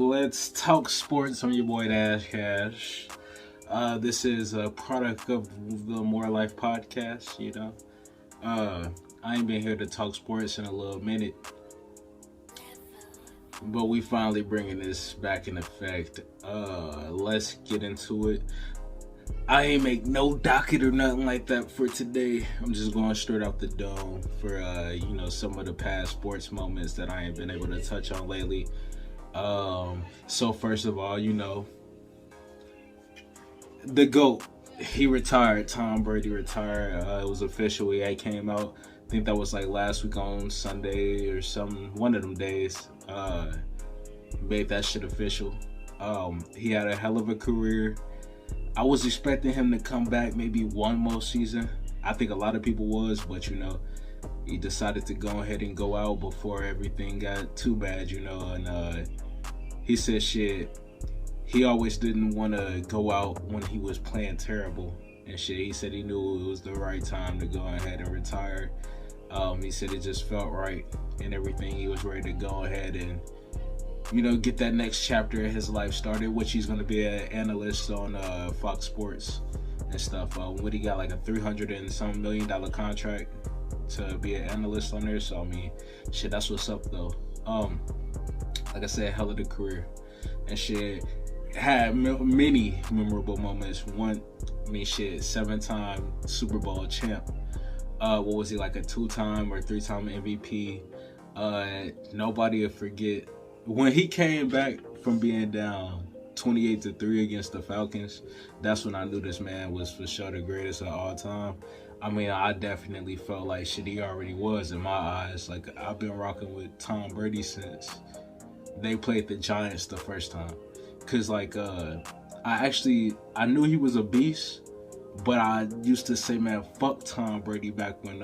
Let's talk sports. I'm your boy Dash Cash. This is a product of the More Life podcast, I ain't been here to talk sports in a little minute, but we finally bringing this back in effect. Let's get into it. I ain't make no docket or nothing like that for today. I'm just going straight off the dome for, some of the past sports moments that I ain't been able to touch on lately. So first of all, the GOAT, he retired. Tom Brady retired. It was official. He came out. I think that was like last week on Sunday or one of them days. Made that shit official. He had a hell of a career. I was expecting him to come back maybe one more season. I think a lot of people was, but he decided to go ahead and go out before everything got too bad, and he said shit. He always didn't want to go out when he was playing terrible and shit. He said he knew it was the right time to go ahead and retire. He said it just felt right and everything. He was ready to go ahead and get that next chapter of his life started, which he's going to be an analyst on Fox Sports and stuff. What he got, like a $300 and some million contract to be an analyst on there. So, shit, that's what's up, though. Like I said, hell of a career. And shit, had many memorable moments. Seven-time Super Bowl champ. What was he, like a 2-time or 3-time MVP? Nobody will forget when he came back from being down 28-3 against the Falcons. That's when I knew this man was for sure the greatest of all time. I definitely felt like shit, he already was in my eyes. Like, I've been rocking with Tom Brady since they played the Giants the first time. Cause I knew he was a beast, but I used to say, man, fuck Tom Brady back when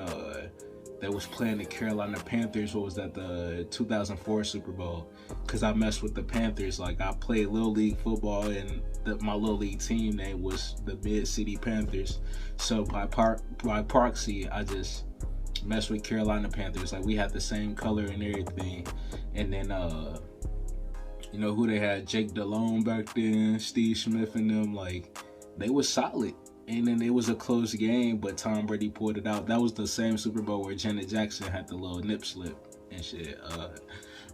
they was playing the Carolina Panthers. What was that, the 2004 Super Bowl? Cause I messed with the Panthers. Like, I played Little League football, and my Little League team name was the Mid-City Panthers. So by proxy, I just messed with Carolina Panthers. Like, we had the same color and everything. And then, who they had? Jake Delhomme back then, Steve Smith and them. Like, they was solid. And then it was a close game, but Tom Brady pulled it out. That was the same Super Bowl where Janet Jackson had the little nip slip and shit.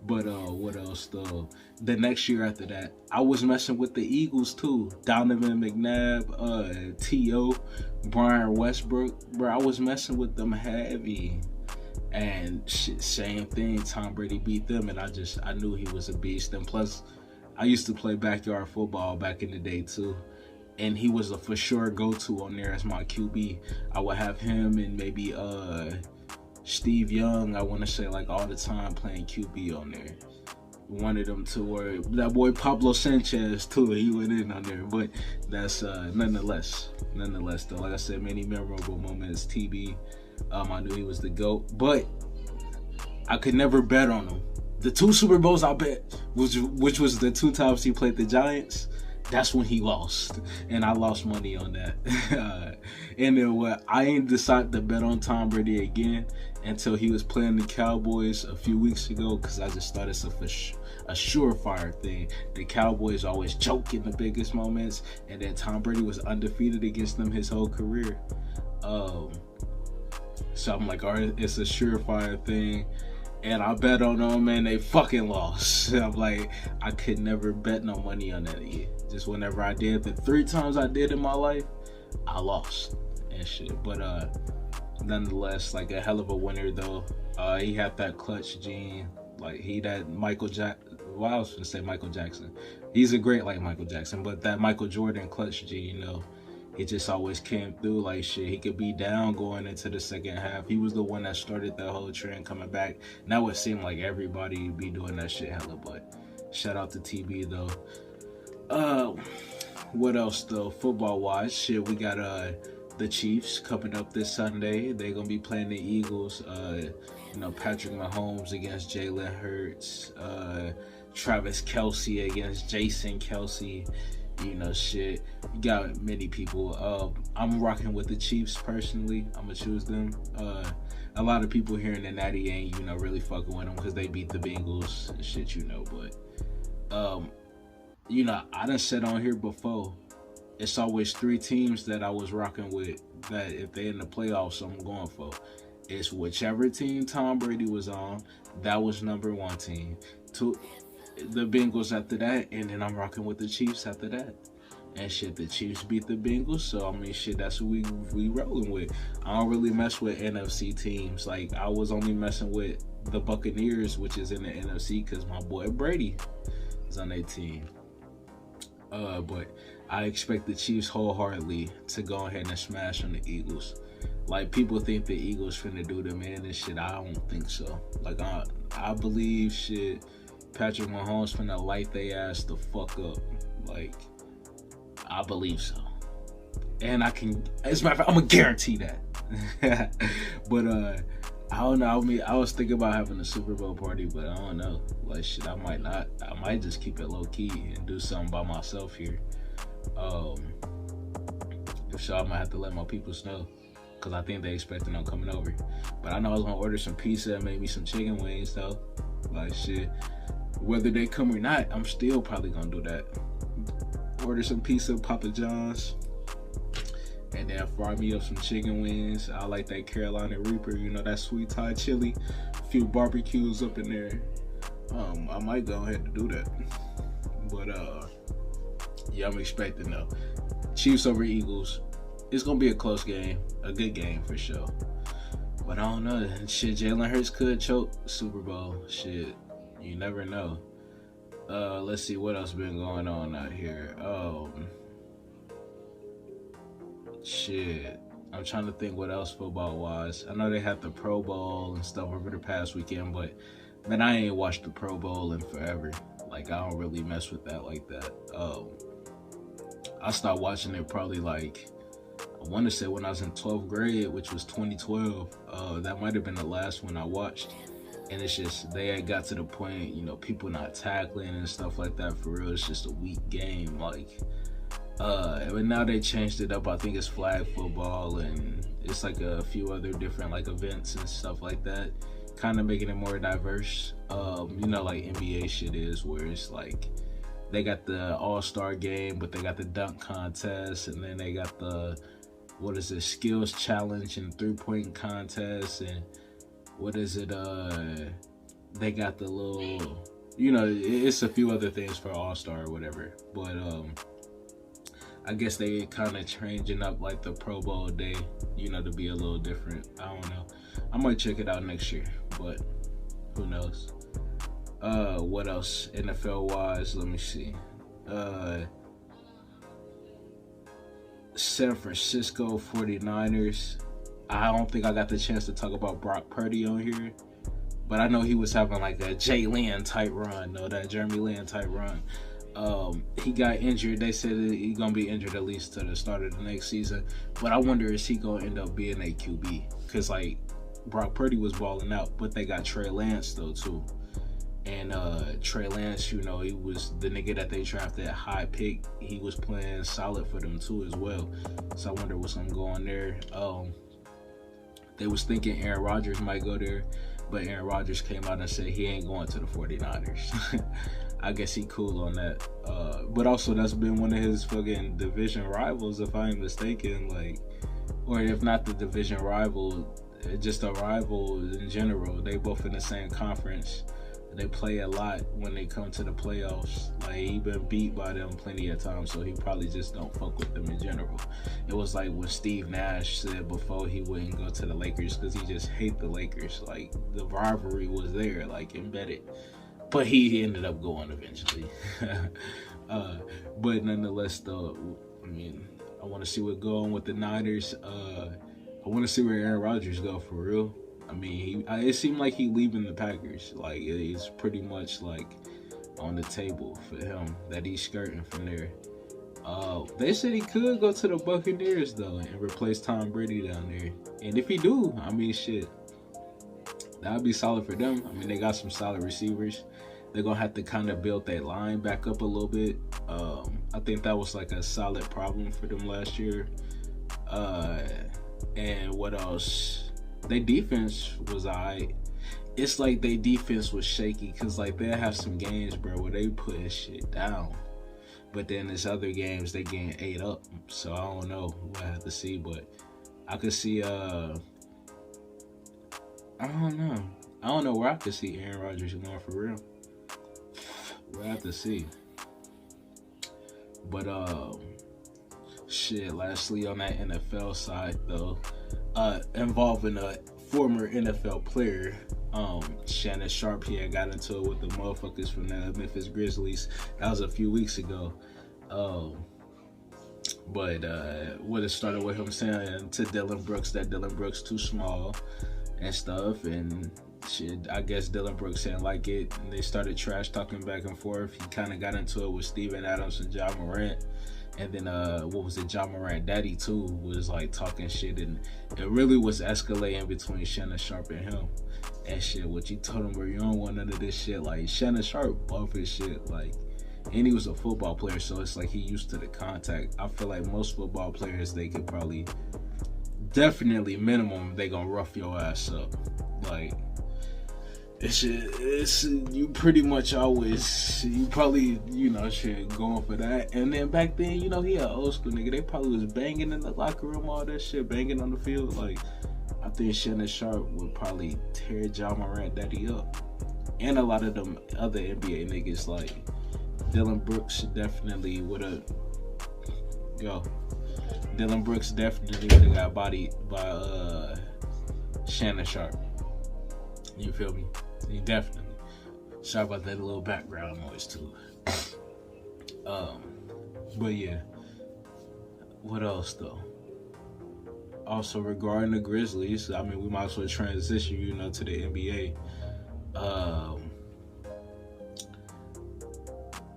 But what else though? The next year after that, I was messing with the Eagles too. Donovan McNabb, T.O., Brian Westbrook. Bro, I was messing with them heavy. And shit, same thing. Tom Brady beat them, and I knew he was a beast. And plus, I used to play backyard football back in the day too. And he was a for sure go-to on there as my QB. I would have him and maybe Steve Young, I want to say, like, all the time playing QB on there. One of them two, or that boy Pablo Sanchez too, he went in on there. But that's nonetheless though, like I said, many memorable moments. TB, I knew he was the GOAT, but I could never bet on him. The 2 Super Bowls I bet, which was the 2 times he played the Giants, that's when he lost, and I lost money on that. And then I ain't decided to bet on Tom Brady again until he was playing the Cowboys a few weeks ago, because I just thought it's a surefire thing. The Cowboys always choke in the biggest moments, and then Tom Brady was undefeated against them his whole career. So I'm like, all right, it's a surefire thing. And I bet on them, and they fucking lost. I'm like, I could never bet no money on that again. Just whenever I did, the 3 times I did in my life, I lost and shit. But nonetheless, like, a hell of a winner though. He had that clutch gene. Like, he that Michael Jackson. Well, I was gonna say Michael Jackson. He's a great like Michael Jackson, but that Michael Jordan clutch gene, he just always came through. Like, shit, he could be down going into the second half. He was the one that started the whole trend coming back. Now it seemed like everybody be doing that shit hella, but shout out to TB though. What else though? Football wise, shit, we got the Chiefs coming up this Sunday. They're gonna be playing the Eagles. Patrick Mahomes against Jalen Hurts. Travis Kelce against Jason Kelce. Shit. You got many people. I'm rocking with the Chiefs personally. I'm gonna choose them. A lot of people here in the Natty ain't, really fucking with them because they beat the Bengals and shit, but Um, I done said on here before, it's always three teams that I was rocking with that if they in the playoffs, I'm going for. It's whichever team Tom Brady was on, that was number one team. Two, the Bengals after that, and then I'm rocking with the Chiefs after that. And shit, the Chiefs beat the Bengals, so I mean, shit, that's who we rolling with. I don't really mess with NFC teams. Like, I was only messing with the Buccaneers, which is in the NFC, because my boy Brady is on their team. But I expect the Chiefs wholeheartedly to go ahead and smash on the Eagles. Like, people think the Eagles finna do them in and shit. I don't think so. Like, I believe shit, Patrick Mahomes finna light they ass the fuck up. Like, I believe so. And I can, as a matter of fact, I'm gonna guarantee that. But I don't know. I mean, I was thinking about having a Super Bowl party, but I don't know. Like, shit, I might not. I might just keep it low key and do something by myself here. If so, I might have to let my people know, because I think they expecting I'm coming over. But I know I was gonna order some pizza and maybe some chicken wings though. Like, shit, whether they come or not, I'm still probably gonna do that. Order some pizza, Papa John's, and then fry me up some chicken wings. I like that Carolina Reaper, that sweet Thai chili, a few barbecues up in there. I might go ahead and do that. But yeah, I'm expecting though. Chiefs over Eagles. It's gonna be a close game, a good game for sure. But I don't know. Shit, Jalen Hurts could choke Super Bowl. Shit, you never know. Let's see what else been going on out here. Shit, I'm trying to think what else football wise. I know they had the Pro Bowl and stuff over the past weekend, but man, I ain't watched the Pro Bowl in forever. Like, I don't really mess with that like that. I stopped watching it probably like, I want to say when I was in 12th grade, which was 2012. That might have been the last one I watched. And it's just, they had got to the point, people not tackling and stuff like that for real. It's just a weak game. Like, but now they changed it up. I think it's flag football and it's like a few other different like events and stuff like that. Kind of making it more diverse. Like NBA shit is, where it's like, they got the All-Star game, but they got the dunk contest, and then they got the, skills challenge and 3-point contest, and they got the little, it's a few other things for All-Star or whatever. But I guess they kind of changing up like the Pro Bowl day, to be a little different. I don't know. I might check it out next year, but who knows? What else NFL wise? Let me see. San Francisco 49ers. I don't think I got the chance to talk about Brock Purdy on here, but I know he was having like a Jay Lynn type run, that Jeremy Lin type run. He got injured. They said that he's gonna be injured at least to the start of the next season. But I wonder, is he gonna end up being a QB? Because like, Brock Purdy was balling out, but they got Trey Lance though too. And Trey Lance, he was the nigga that they drafted at high pick. He was playing solid for them too as well. So I wonder what's gonna go on there. They was thinking Aaron Rodgers might go there, but Aaron Rodgers came out and said he ain't going to the 49ers. I guess he cool on that. But also, that's been one of his fucking division rivals, if I ain't mistaken. Like, or if not the division rival, just a rival in general. They both in the same conference. They play a lot when they come to the playoffs. Like, he been beat by them plenty of times, so he probably just don't fuck with them in general. It was like when Steve Nash said before he wouldn't go to the Lakers because he just hate the Lakers. Like, the rivalry was there, like, embedded. But he ended up going eventually. But nonetheless, though, I mean, I want to see what go on with the Niners. I want to see where Aaron Rodgers go for real. I mean, it seemed like he leaving the Packers. Like, it's pretty much like on the table for him that he's skirting from there. They said he could go to the Buccaneers though and replace Tom Brady down there. And if he do, I mean, shit, that'd be solid for them. I mean, they got some solid receivers. They're gonna have to kind of build that line back up a little bit. I think that was like a solid problem for them last year. And what else? Their defense was alright. it's like their defense was shaky because like they have some games, bro, where they put shit down, but then there's other games they getting ate up. So I don't know. We'll have to see, but I could see. I don't know. I don't know where I could see Aaron Rodgers going for real. We'll have to see. But shit. Lastly, on that NFL side though, involving a former NFL player. Shannon Sharp, he had got into it with the motherfuckers from the Memphis Grizzlies. That was a few weeks ago. But what it started with him saying to Dylan Brooks that Dylan Brooks too small and stuff, and shit. I guess Dylan Brooks didn't like it, and they started trash talking back and forth. He kind of got into it with Steven Adams and John Morant. And then, what was it? John Morant daddy, too, was, like, talking shit. And it really was escalating between Shannon Sharp and him. And shit, what you told him, bro, you don't want none of this shit. Like, Shannon Sharp buff his shit. Like, and he was a football player, so it's like he used to the contact. I feel like most football players, they could probably, definitely minimum, they gonna rough your ass up. Like, it's you pretty much always, you probably, shit, going for that. And then back then, he an old school nigga. They probably was banging in the locker room, all that shit, banging on the field. Like, I think Shannon Sharp would probably tear John Morant daddy up. And a lot of them other NBA niggas, like Dylan Brooks definitely Dylan Brooks definitely would have got bodied by Shannon Sharp. You feel me? He definitely. Sorry about that little background noise too. But yeah. What else though? Also regarding the Grizzlies, I mean, we might as well transition, to the NBA.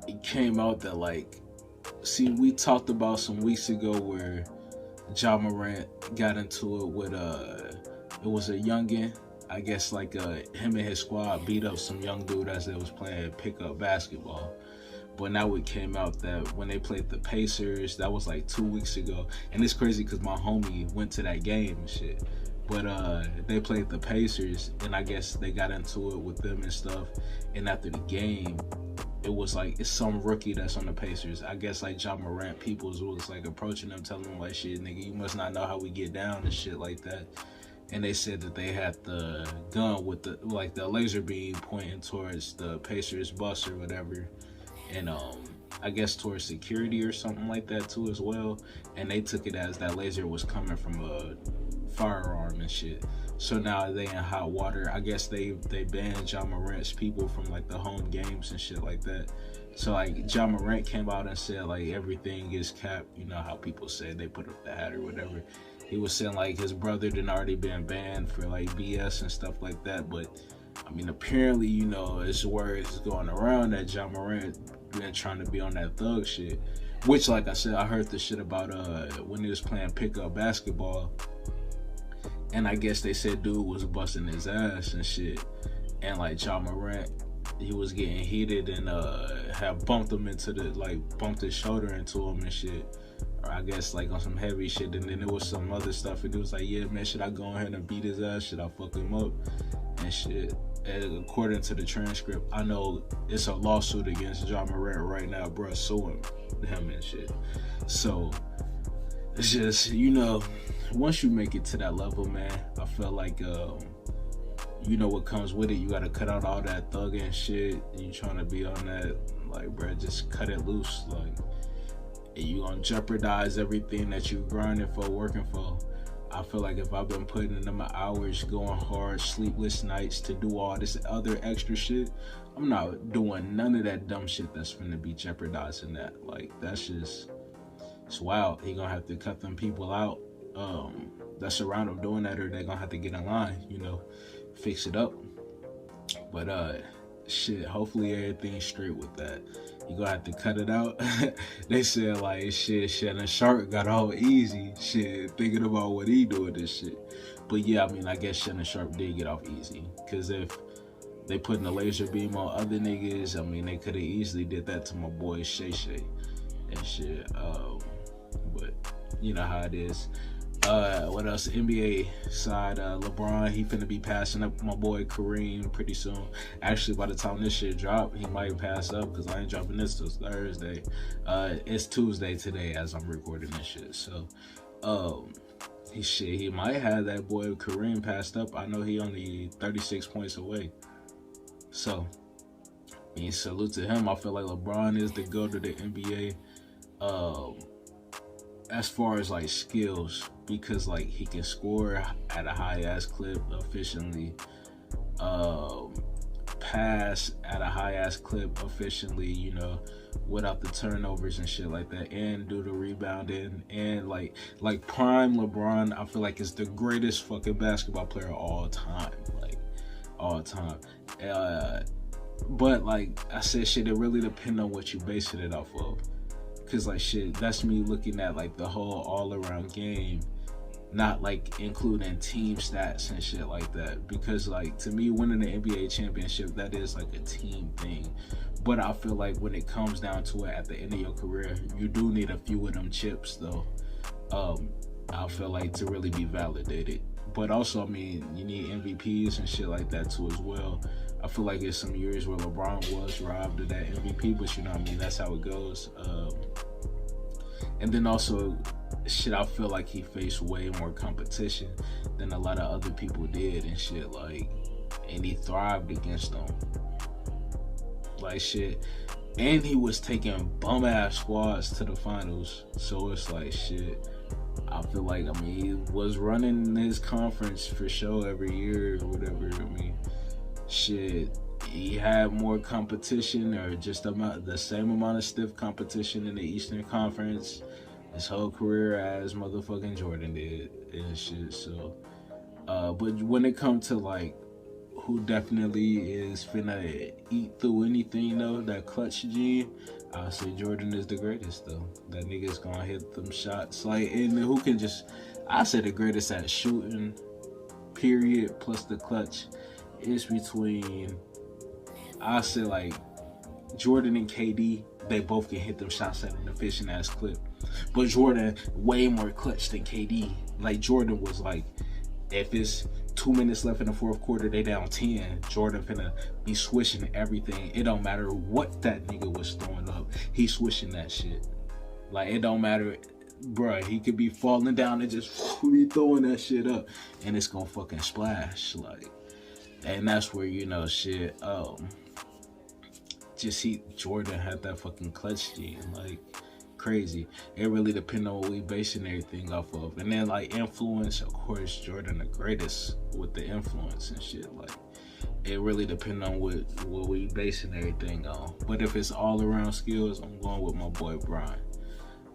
It came out that we talked about some weeks ago where John Morant got into it with it was a youngin. I guess him and his squad beat up some young dude as they was playing pickup basketball. But now it came out that when they played the Pacers, that was 2 weeks ago. And it's crazy because my homie went to that game and shit. But they played the Pacers, and I guess they got into it with them and stuff. And after the game, it was it's some rookie that's on the Pacers. I guess John Morant peoples was approaching them, telling them shit, nigga, you must not know how we get down and shit like that. And they said that they had the gun with the laser beam pointing towards the Pacers bus or whatever, and I guess towards security or something like that too as well. And they took it as that laser was coming from a firearm and shit. So now they in hot water. I guess they banned John Morant's people from the home games and shit like that. So John Morant came out and said everything is capped. You know how people say they put up the hat or whatever. He was saying his brother had already been banned for BS and stuff like that. But I mean, apparently, it's words going around that John Morant been trying to be on that thug shit. Which, like I said, I heard the shit about when he was playing pickup basketball. And I guess they said dude was busting his ass and shit. And John Morant, he was getting heated and had bumped him into bumped his shoulder into him and shit. Or I guess on some heavy shit. And then there was some other stuff. And it was yeah, man, should I go ahead and beat his ass? Should I fuck him up? And shit. And according to the transcript, I know it's a lawsuit against John Morant right now, bro, suing him and shit. So it's just, once you make it to that level, man, I feel what comes with it. You gotta cut out all that thugging shit. You trying to be on that, bro, just cut it loose. And you gonna jeopardize everything that you grinding for, working for. I feel if I've been putting in my hours, going hard, sleepless nights to do all this other extra shit, I'm not doing none of that dumb shit that's gonna be jeopardizing that. That's just, it's wild. He gonna have to cut them people out that's around him doing that, or they gonna have to get in line, fix it up. But shit, hopefully everything's straight with that. You gonna have to cut it out. They said shit, Shannon Sharp got all easy, shit, thinking about what he doing this shit. But yeah, I mean, I guess Shannon Sharp did get off easy, because if they putting a laser beam on other niggas, I mean, they could have easily did that to my boy Shay Shay and shit. But you know how it is. What else? NBA side, LeBron, he finna be passing up my boy Kareem pretty soon. Actually, by the time this shit drop, he might pass up because I ain't dropping this till Thursday. It's Tuesday today as I'm recording this shit. So, he might have that boy Kareem passed up. I know he only 36 points away. So, I mean, salute to him. I feel like LeBron is the GOAT of the NBA. As far as like skills, because like he can score at a high ass clip efficiently, pass at a high ass clip efficiently, you know, without the turnovers and shit like that, and do the rebounding, and like prime LeBron, I feel like is the greatest fucking basketball player of all time, like all time. But like I said, shit, it really depends on what you basing it off of. Cause like shit, that's me looking at like the whole all-around game, not like including team stats and shit like that. Because like to me, winning the NBA championship, that is like a team thing. But I feel like when it comes down to it at the end of your career, you do need a few of them chips though. I feel like to really be validated. But also, I mean, you need MVPs and shit like that too as well. I feel like there's some years where LeBron was robbed of that MVP, but you know what I mean, that's how it goes. And then also, shit, I feel like he faced way more competition than a lot of other people did and shit, like, and he thrived against them. Like shit. And he was taking bum-ass squads to the finals. So it's like, shit, I feel like, I mean, he was running his conference for sure every year or whatever. I mean, shit, he had more competition or just the same amount of stiff competition in the Eastern Conference his whole career as motherfucking Jordan did and shit. So, but when it comes to like who definitely is finna eat through anything though, that clutch gene, I'll say Jordan is the greatest though. That nigga's gonna hit them shots. Like, and who can just, I say the greatest at shooting, period, plus the clutch is between, I say like Jordan and KD. They both can hit them shots at an efficient ass clip. But Jordan way more clutch than KD. Like Jordan was like, if it's 2 minutes left in the fourth quarter, they down 10. Jordan finna be swishing everything. It don't matter what that nigga was throwing up. He swishing that shit. Like it don't matter, bruh. He could be falling down and just be throwing that shit up, and it's gonna fucking splash. Like, and that's where you know shit. Jordan had that fucking clutch gene, like crazy. It really depends on what we basing everything off of. And then like influence, of course, Jordan the greatest with the influence and shit. Like it really depends on what we basing everything on. But if it's all around skills, I'm going with my boy Brian.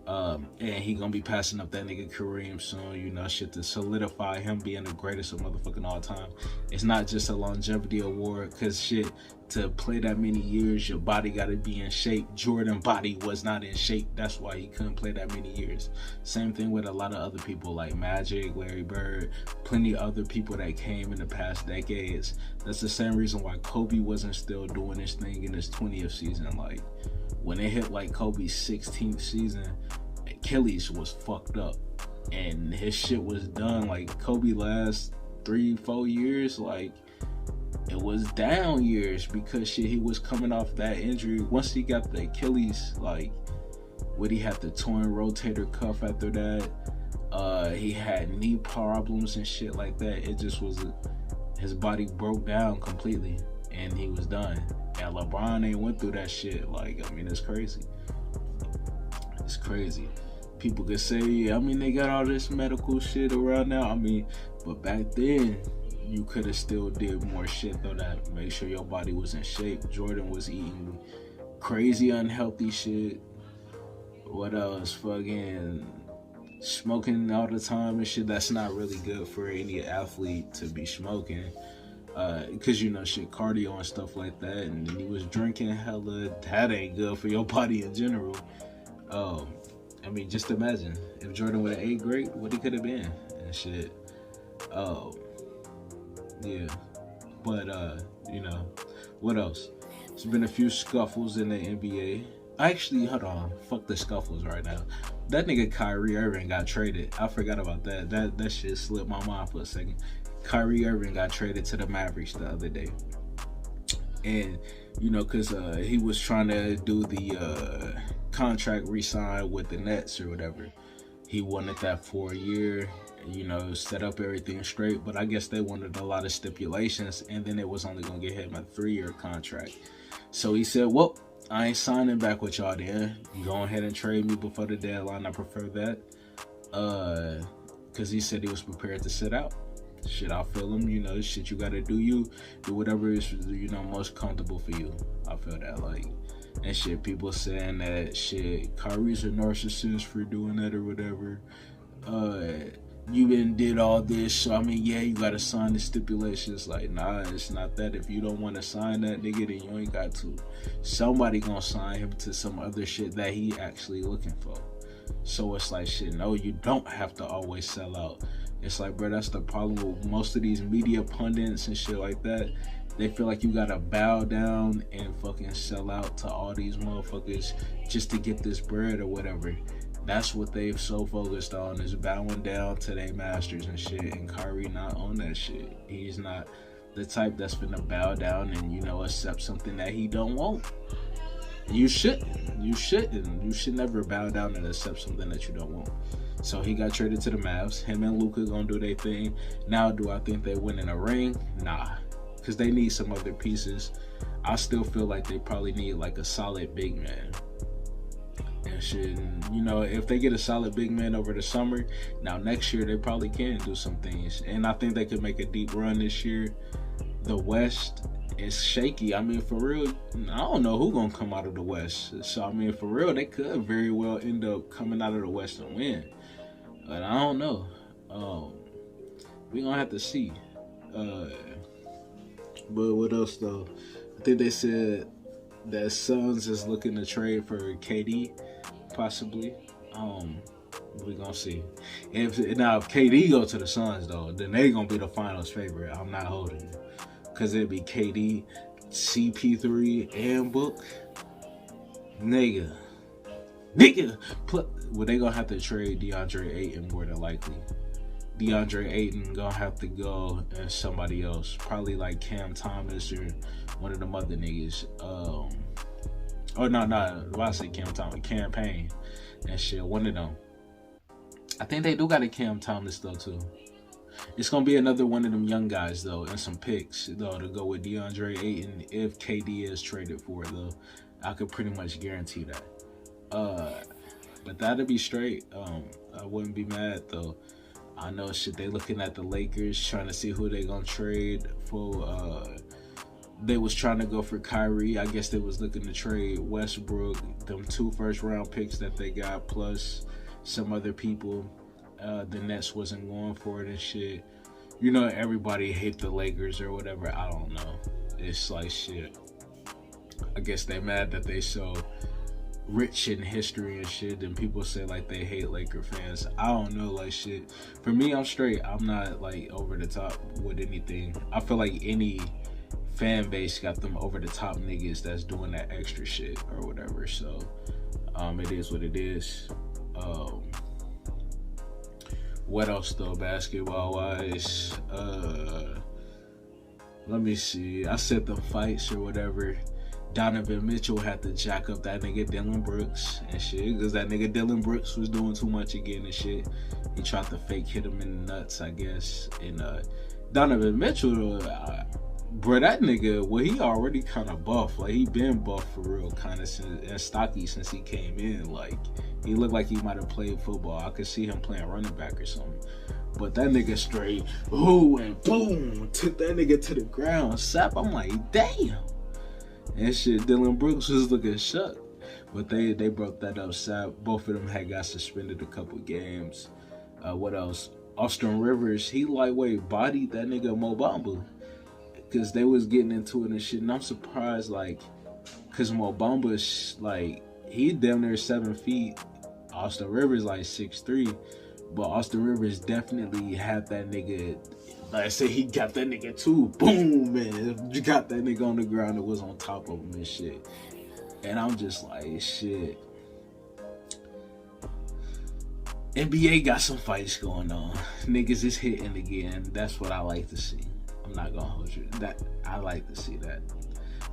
And he gonna be passing up that nigga Kareem soon, you know, shit, to solidify him being the greatest of motherfucking all time. It's not just a longevity award, cause shit, to play that many years, your body gotta be in shape. Jordan's body was not in shape. That's why he couldn't play that many years. Same thing with a lot of other people like Magic, Larry Bird, plenty of other people that came in the past decades. That's the same reason why Kobe wasn't still doing his thing in his 20th season. Like when it hit like Kobe's 16th season, Achilles was fucked up and his shit was done. Like Kobe last 3-4 years, like it was down years because shit, he was coming off that injury. Once he got the Achilles, like he had the torn rotator cuff after that, he had knee problems and shit like that. It just was, his body broke down completely and he was done. And LeBron ain't went through that shit. Like, I mean, it's crazy. It's crazy. People could say, yeah, I mean, they got all this medical shit around now. I mean, but back then, you could have still did more shit though, that make sure your body was in shape. Jordan was eating crazy unhealthy shit. What else? Fucking smoking all the time and shit. That's not really good for any athlete to be smoking. Cause you know shit, cardio and stuff like that. And then he was drinking hella. That ain't good for your body in general. I mean, just imagine if Jordan would have ate great, what he could have been and shit. Yeah, but you know, what else? There's been a few scuffles in the NBA. Actually, hold on, fuck the scuffles right now. that nigga Kyrie Irving got traded. I forgot about that. That shit slipped my mind for a second. Kyrie Irving got traded to the Mavericks the other day. And, because he was trying to do the contract re-sign with the Nets or whatever. He wanted that for a year, set up everything straight. But I guess they wanted a lot of stipulations, and then it was only going to get him a 3-year contract. So he said, well, I ain't signing back with y'all then. Go ahead and trade me before the deadline. I prefer that. Because he said he was prepared to sit out. Shit, I feel him, shit, you gotta do whatever is, most comfortable for you. I feel that, and shit, people saying that, shit, Kyrie's a narcissist for doing that or whatever. You been did all this, so yeah, you gotta sign the stipulations. Nah, it's not that. If you don't want to sign that, nigga, then you ain't got to. Somebody gonna sign him to some other shit that he actually looking for. So it's shit, no, you don't have to always sell out. It's bro, that's the problem with most of these media pundits and shit like that. They feel like you gotta bow down and fucking sell out to all these motherfuckers just to get this bread or whatever. That's what they've so focused on, is bowing down to their masters and shit. And Kyrie not on that shit. He's not the type that's finna bow down and, accept something that he don't want. You shouldn't. You should never bow down and accept something that you don't want. So he got traded to the Mavs. Him and Luka gonna do their thing. Now, do I think they win in a ring? Nah. Because they need some other pieces. I still feel like they probably need a solid big man. And shit, if they get a solid big man over the summer, now next year they probably can do some things. And I think they could make a deep run this year. The West is shaky. For real, I don't know who gonna come out of the West. So, for real, they could very well end up coming out of the West and win. But I don't know. We gonna have to see. But what else though? I think they said that Suns is looking to trade for KD, possibly. We gonna see. If KD go to the Suns though, then they gonna be the finals favorite. I'm not holding you, cause it'd be KD, CP3, and Book. Nigga. Well, they gonna have to trade DeAndre Ayton more than likely. DeAndre Ayton gonna have to go and somebody else, probably Cam Thomas or one of them other niggas. Why I say Cam Thomas? Cam Payne and shit. One of them. I think they do got a Cam Thomas though too. It's gonna be another one of them young guys though, and some picks though to go with DeAndre Ayton if KD is traded for it though. I could pretty much guarantee that. But that'll be straight. I wouldn't be mad though. I know shit, they looking at the Lakers trying to see who they gonna trade for. They was trying to go for Kyrie. I guess they was looking to trade Westbrook, them 2 first-round picks that they got, plus some other people. The Nets wasn't going for it and shit. Everybody hate the Lakers or whatever. I don't know. It's shit. I guess they mad that they so rich in history and shit, and people say they hate Laker fans. I don't know, shit. For me, I'm straight. I'm not over the top with anything. I feel like any fan base got them over the top niggas that's doing that extra shit or whatever. So it is what it is. What else though, basketball wise? Let me see. I said the fights or whatever. Donovan Mitchell had to jack up that nigga Dylan Brooks and shit, because that nigga Dylan Brooks was doing too much again and shit. He tried to fake hit him in the nuts, I guess. And Donovan Mitchell, bro, that nigga, well, he already kind of buff. He been buff for real, kind of, and stocky since he came in. He looked like he might have played football. I could see him playing running back or something. But that nigga straight, ooh, and boom, took that nigga to the ground. Sap, I'm like, damn. And shit, Dylan Brooks was looking shook. But they broke that up. Sap, both of them had got suspended a couple games. What else? Austin Rivers, he lightweight bodied that nigga Mo Bamba. Because they was getting into it and shit. And I'm surprised, because Mo Bamba's, he damn near 7 feet. Austin Rivers, 6'3". But Austin Rivers definitely had that nigga. Like I said, he got that nigga too. Boom, man. You got that nigga on the ground that was on top of him and shit. And I'm just like, shit. NBA got some fights going on. Niggas is hitting again. That's what I like to see. I'm not gonna hold you. That I like to see that.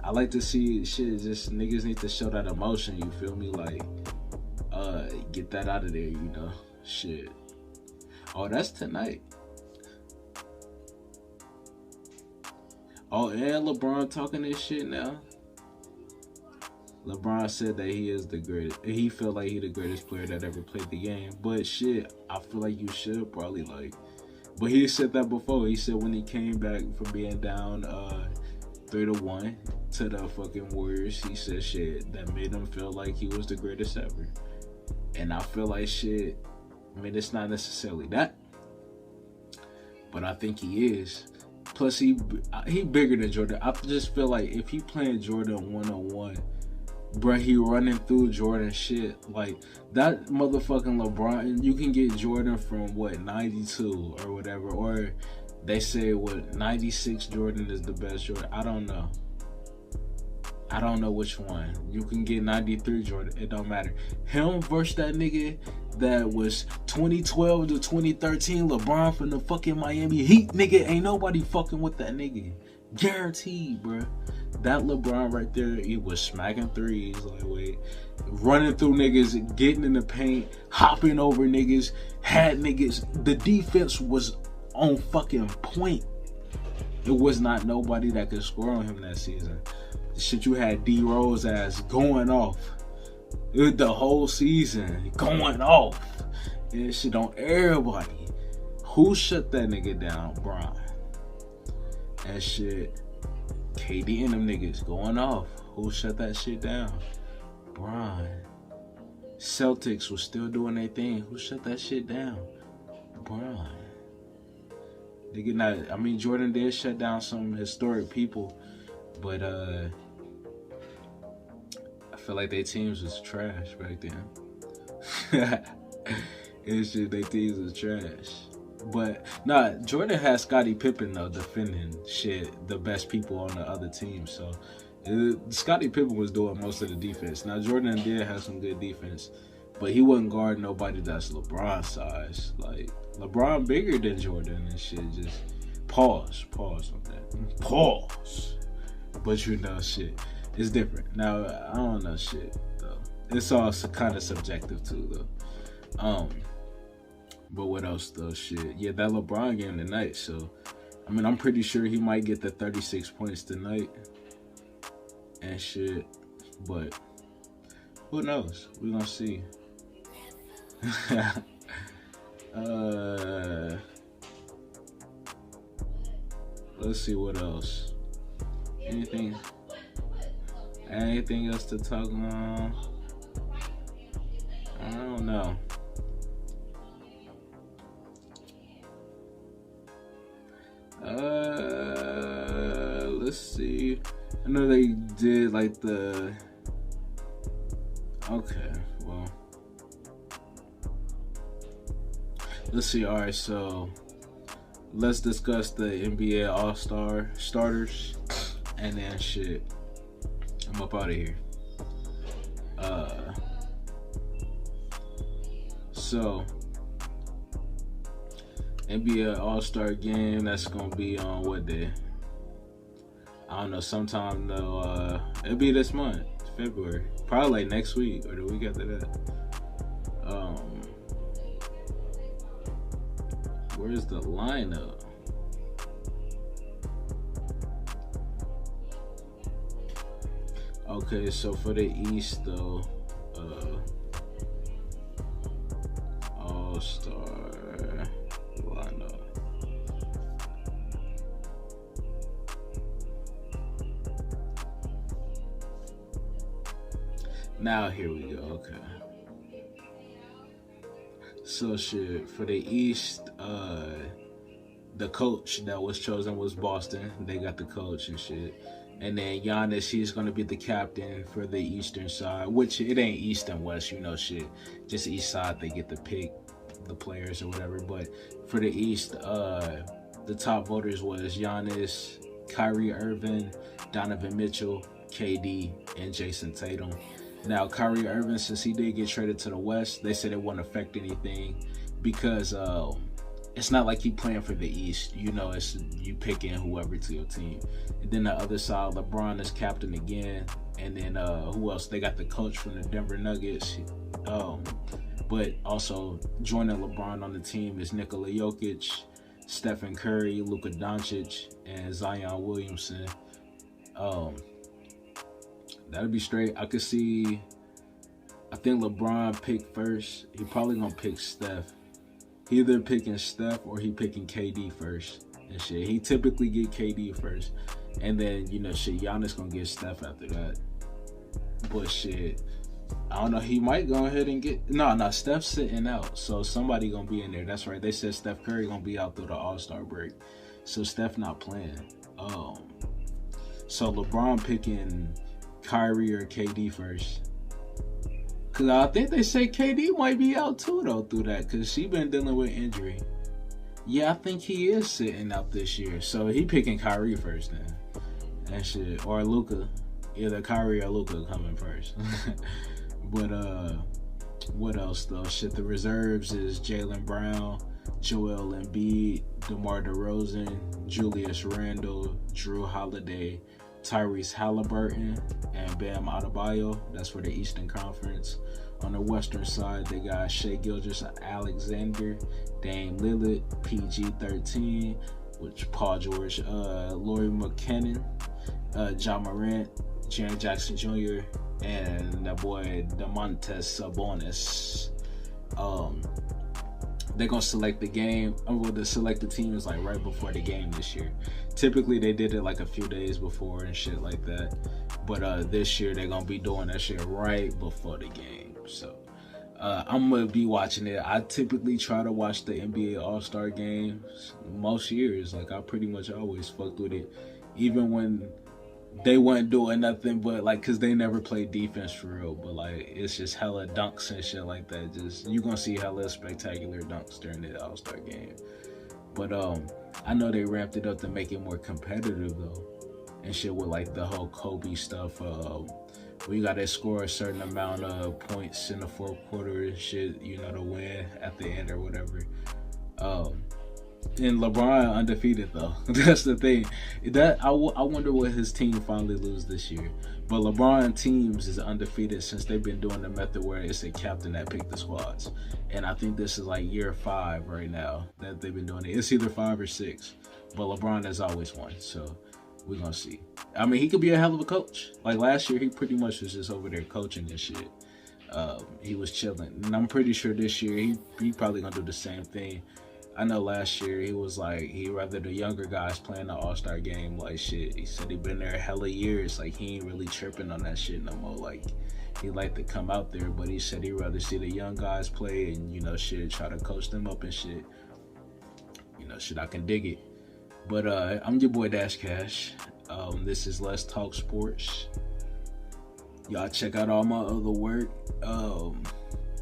I like to see shit. Just niggas need to show that emotion. You feel me? Like, get that out of there. You know, shit. Oh, that's tonight. Oh, and LeBron talking this shit now. LeBron said that he is the greatest. He felt like he the greatest player that ever played the game. But shit, I feel like you should probably like. But he said that before. He said when he came back from being down 3-1 to the fucking Warriors, he said shit that made him feel like he was the greatest ever. And I feel like shit. I mean, it's not necessarily that, but I think he is. Plus, he bigger than Jordan. I just feel like if he playing Jordan 1-on-1. Bruh, he running through Jordan shit. Like, that motherfucking LeBron, you can get Jordan from, 92 or whatever. Or they say, 96 Jordan is the best Jordan. I don't know. I don't know which one. You can get 93 Jordan. It don't matter. Him versus that nigga that was 2012 to 2013 LeBron from the fucking Miami Heat, nigga. Ain't nobody fucking with that nigga. Guaranteed, bruh. That LeBron right there, he was smacking threes, running through niggas, getting in the paint, hopping over niggas, had niggas. The defense was on fucking point. It was not nobody that could score on him that season. The shit, you had D Rose ass going off. The whole season, going off. And shit on everybody. Who shut that nigga down? Bron. And shit. KD and them niggas going off. Who shut that shit down? Bron. Celtics was still doing their thing. Who shut that shit down? Bron. Nigga, not. I mean, Jordan did shut down some historic people, but I feel like their teams was trash back then. It's just their teams was trash. But nah, Jordan had Scottie Pippen though defending shit, the best people on the other team. So Scottie Pippen was doing most of the defense. Now Jordan did have some good defense, but he wasn't guarding nobody that's LeBron size. Like LeBron bigger than Jordan and shit. Just pause on that. Pause. But you know shit, it's different. Now I don't know shit though. It's all kind of subjective too though. But what else though? Shit. Yeah, that LeBron game tonight. So, I mean, I'm pretty sure he might get the 36 points tonight. And shit. But, who knows? We're gonna see. Let's see what else. Anything else to talk on? I don't know. Let's see. I know they did like the. Okay, well. Let's see. All right, so let's discuss the NBA All-Star starters, and then shit. I'm up out of here. So. NBA All-Star game, that's gonna be on what day? I don't know, sometime though, it'll be this month, February. Probably like next week or the week after that. Where's the lineup? Okay, so for the East though, All-Star lineup. Now here we go. Okay. So shit, for the East, the coach that was chosen was Boston. They got the coach and shit. And then Giannis, he's gonna be the captain for the Eastern side, which it ain't East and West, you know, shit. Just East side, they get to pick the players or whatever. But for the East, the top voters was Giannis, Kyrie Irving, Donovan Mitchell, KD, and Jason Tatum. Now, Kyrie Irving, since he did get traded to the West, they said it won't affect anything because it's not like he playing for the East. You know, it's you picking whoever to your team. And then the other side, LeBron is captain again. And then who else? They got the coach from the Denver Nuggets. But also joining LeBron on the team is Nikola Jokic, Stephen Curry, Luka Doncic, and Zion Williamson. That'll be straight. I could see, I think LeBron picked first. He probably gonna pick Steph. He either picking Steph or he picking KD first and shit. He typically get KD first. And then, you know, shit, Giannis gonna get Steph after that. But shit, I don't know. He might go ahead and get, no, Steph's sitting out. So somebody gonna be in there. That's right. They said Steph Curry gonna be out through the All-Star break. So Steph not playing. So LeBron picking Kyrie or KD first. Cause I think they say KD might be out too though through that, cause she been dealing with injury. Yeah, I think he is sitting out this year. So he picking Kyrie first then. And shit. Or Luka. Either Kyrie or Luka coming first. But what else though? Shit, the reserves is Jaylen Brown, Joel Embiid, DeMar DeRozan, Julius Randle, Drew Holiday, Tyrese Halliburton, and Bam Adebayo. That's for the Eastern Conference. On the Western side, they got Shai Gilgeous-Alexander, Dame Lillard, PG-13, which Paul George, Lauri Markkanen, Ja Morant, Jaren Jackson Jr., and that boy Domantas Sabonis. They're gonna select the game. The select the team is like right before the game this year. Typically they did it like a few days before and shit like that. But this year they're gonna be doing that shit right before the game. So I'm gonna be watching it. I typically try to watch the NBA All-Star games most years. Like I pretty much always fucked with it, even when they weren't doing nothing but like, cause they never played defense for real, but like it's just hella dunks and shit like that. Just you gonna see hella spectacular dunks during the All-Star game. But I know they ramped it up to make it more competitive though, and shit with like the whole Kobe stuff. We gotta score a certain amount of points in the fourth quarter and shit, you know, to win at the end or whatever. And LeBron undefeated though. That's the thing. That I wonder what his team finally lose this year. But LeBron teams is undefeated since they've been doing the method where it's a captain that picked the squads. And I think this is like year 5 right now that they've been doing it. It's either 5 or 6. But LeBron has always won. So we're gonna see. I mean, he could be a hell of a coach. Like last year, he pretty much was just over there coaching and shit. He was chilling. And I'm pretty sure this year he probably gonna do the same thing. I know last year he was like, he rather the younger guys playing the All-Star game like shit. He said he been there hella years. Like he ain't really tripping on that shit no more. Like he like to come out there, but he said he'd rather see the young guys play and, you know, shit, try to coach them up and shit. You know, shit, I can dig it. But I'm your boy Dash Cash. This is Let's Talk Sports. Y'all check out all my other work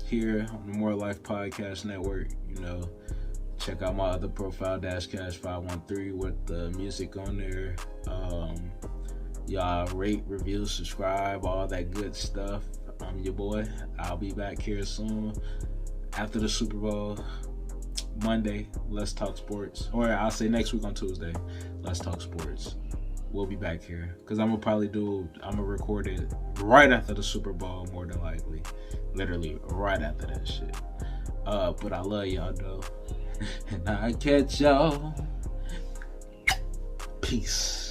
here on the More Life Podcast Network. You know, check out my other profile, Dash Cash 513, with the music on there. Y'all rate, review, subscribe, all that good stuff. I'm your boy. I'll be back here soon after the Super Bowl. Monday, Let's Talk Sports. Or I'll say next week on Tuesday, Let's Talk Sports. We'll be back here. Because I'm going to record it right after the Super Bowl, more than likely. Literally, right after that shit. But I love y'all, though. And I catch y'all. Peace.